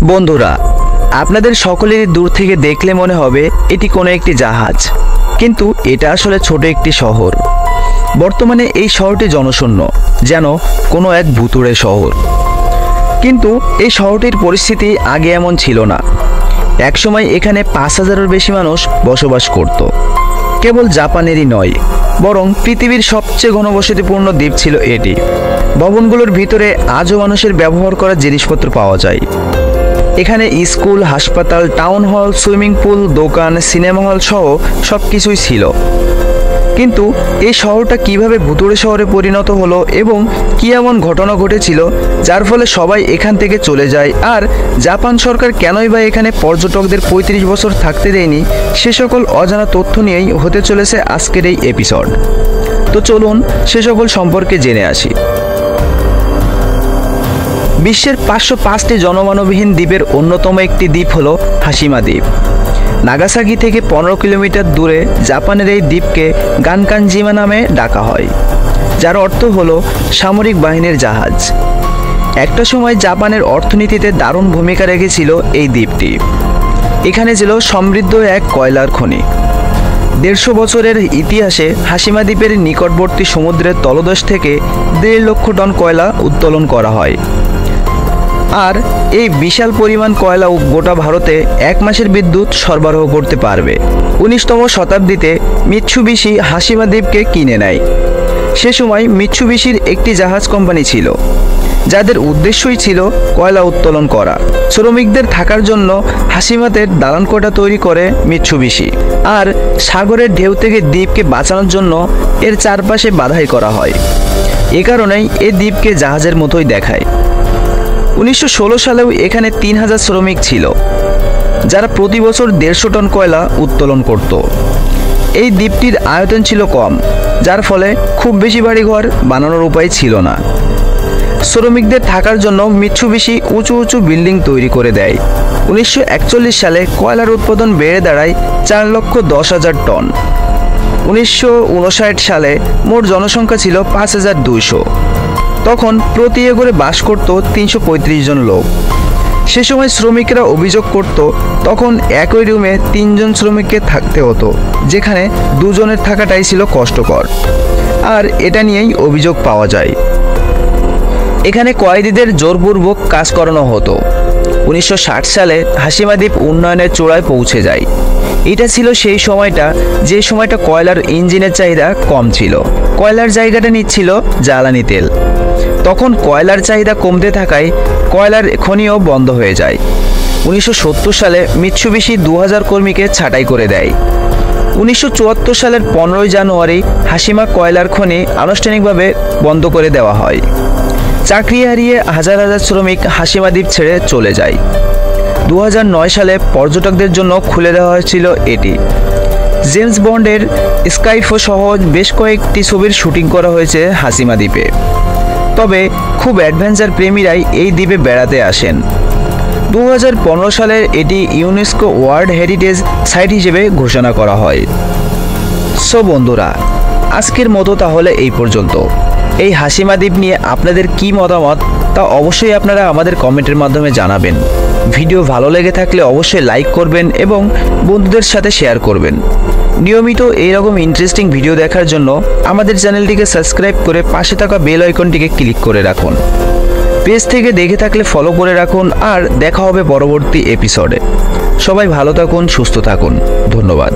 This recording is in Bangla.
বন্ধুরা, আপনাদের সকলেরই দূর থেকে দেখলে মনে হবে এটি কোনো একটি জাহাজ, কিন্তু এটা আসলে ছোট একটি শহর। বর্তমানে এই শহরটি জনশূন্য, যেন কোনো এক ভুতুড়ে শহর। কিন্তু এই শহরটির পরিস্থিতি আগে এমন ছিল না। একসময় এখানে ৫,০০০-এর বেশি মানুষ বসবাস করত। কেবল জাপানেরই নয়, বরং পৃথিবীর সবচেয়ে ঘনবসতিপূর্ণ দ্বীপ ছিল এটি। ভবনগুলোর ভিতরে আজও মানুষের ব্যবহার করা জিনিসপত্র পাওয়া যায়। এখানে স্কুল, হাসপাতাল, টাউন হল, সুইমিং পুল, দোকান, সিনেমা হল সহ সব কিছুই ছিল। কিন্তু এই শহরটা কিভাবে ভুতুড়ে শহরে পরিণত হলো এবং কী এমন ঘটনা ঘটেছিল যার ফলে সবাই এখান থেকে চলে যায়, আর জাপান সরকার কেনই বা এখানে পর্যটকদের ৩৫ বছর থাকতে দেয়নি, সে সকল অজানা তথ্য নিয়েই হতে চলেছে আজকের এই এপিসোড। তো চলুন সে সকল সম্পর্কে জেনে আসি। বিশ্বের ৫০৫টি জনমানবহীন দ্বীপের অন্যতম একটি দ্বীপ হলো হাশিমা দ্বীপ। নাগাসাকি থেকে ১৫ কিলোমিটার দূরে জাপানের এই দ্বীপকে গানকানজিমা নামে ডাকা হয়, যার অর্থ হলো সামরিক বাহিনীর জাহাজ। একটা সময় জাপানের অর্থনীতিতে দারুণ ভূমিকা রেখেছিল এই দ্বীপটি। এখানে ছিল সমৃদ্ধ এক কয়লার খনি। ১৫০ বছরের ইতিহাসে হাশিমা দ্বীপের নিকটবর্তী সমুদ্রের তলদেশ থেকে ১.৫ লক্ষ টন কয়লা উত্তোলন করা হয়। আর এই বিশাল পরিমাণ কয়লা গোটা ভারতে ১ মাসের বিদ্যুৎ সরবরাহ করতে পারবে। ১৯তম শতাব্দীতে মিৎসুবিশি হাশিমা দ্বীপকে কিনে নেয়। সে সময় মিৎসুবিশির একটি জাহাজ কোম্পানি ছিল, যাদের উদ্দেশ্যই ছিল কয়লা উত্তোলন করা। শ্রমিকদের থাকার জন্য হাশিমাতে দালানকোঠা তৈরি করে মিৎসুবিশি, আর সাগরের ঢেউ থেকে দ্বীপকে বাঁচানোর জন্য এর চারপাশে বাধাই করা হয়। এ কারণেই এই দ্বীপকে জাহাজের মতোই দেখায়। ১৯১৬ সালেও এখানে ৩,০০০ শ্রমিক ছিল, যারা প্রতি বছর ১৫০ টন কয়লা উত্তোলন করত। এই দ্বীপটির আয়তন ছিল কম, যার ফলে খুব বেশি বাড়িঘর বানানোর উপায় ছিল না। শ্রমিকদের থাকার জন্য মিৎসুবিশি উঁচু উঁচু বিল্ডিং তৈরি করে দেয়। ১৯৪১ সালে কয়লার উৎপাদন বেড়ে দাঁড়ায় ৪,১০,০০০ টন। ১৯৫৯ সালে মোট জনসংখ্যা ছিল ৫,২০০। তখন প্রতি একরে বাস করত ৩৩৫ জন লোক। সে সময় শ্রমিকরা অভিযোগ করত তখন একই রুমে ৩ জন শ্রমিককে থাকতে হতো, যেখানে ২ জনের থাকাটাই ছিল কষ্টকর। আর এটা নিয়েই অভিযোগ পাওয়া যায়। এখানে কয়েদিদের জোরপূর্বক কাজ করানো হতো। ১৯৬০ সালে হাশিমা দ্বীপ উন্নয়নের চূড়ায় পৌঁছে যায়। এটা ছিল সেই সময়টা যে সময়টা কয়লার ইঞ্জিনের চাহিদা কম ছিল। কয়লার জায়গাটা নিচ্ছিল জ্বালানি তেল। তখন কয়লার চাহিদা কমতে থাকায় কয়লার খনিও বন্ধ হয়ে যায়। ১৯৭০ সালে মিৎসুবিশি ২,০০০ কর্মীকে ছাঁটাই করে দেয়। ১৯৭৪ সালের ১৫ই জানুয়ারি হাশিমা কয়লার খনি আনুষ্ঠানিকভাবে বন্ধ করে দেওয়া হয়। চাকরি হারিয়ে হাজার হাজার শ্রমিক হাশিমা দ্বীপ ছেড়ে চলে যায়। ২০০৯ সালে পর্যটকদের জন্য খুলে দেওয়া হয়েছিল এটি। জেমস বন্ডের স্কাইফো সহ বেশ কয়েকটি ছবির শুটিং করা হয়েছে হাশিমা দ্বীপে। তবে খুব অ্যাডভেঞ্চার প্রেমীরাই এই দ্বীপে বেড়াতে আসেন। ২০১৫ সালে এটি ইউনেস্কো ওয়ার্ল্ড হেরিটেজ সাইট হিসেবে ঘোষণা করা হয়। সো বন্ধুরা, আজকের মতো তাহলে এই পর্যন্ত। এই হাশিমা দ্বীপ নিয়ে আপনাদের কি মতামত তা অবশ্যই আপনারা আমাদের কমেন্টের মাধ্যমে জানাবেন। ভিডিও ভালো লেগে থাকলে অবশ্যই লাইক করবেন এবং বন্ধুদের সাথে শেয়ার করবেন। নিয়মিত এইরকম ইন্টারেস্টিং ভিডিও দেখার জন্য আমাদের চ্যানেলটিকে সাবস্ক্রাইব করে পাশে থাকা বেল আইকনটিকে ক্লিক করে রাখুন। পেজ থেকে দেখে থাকলে ফলো করে রাখুন। আর দেখা হবে পরবর্তী এপিসোডে। সবাই ভালো থাকুন, সুস্থ থাকুন। ধন্যবাদ।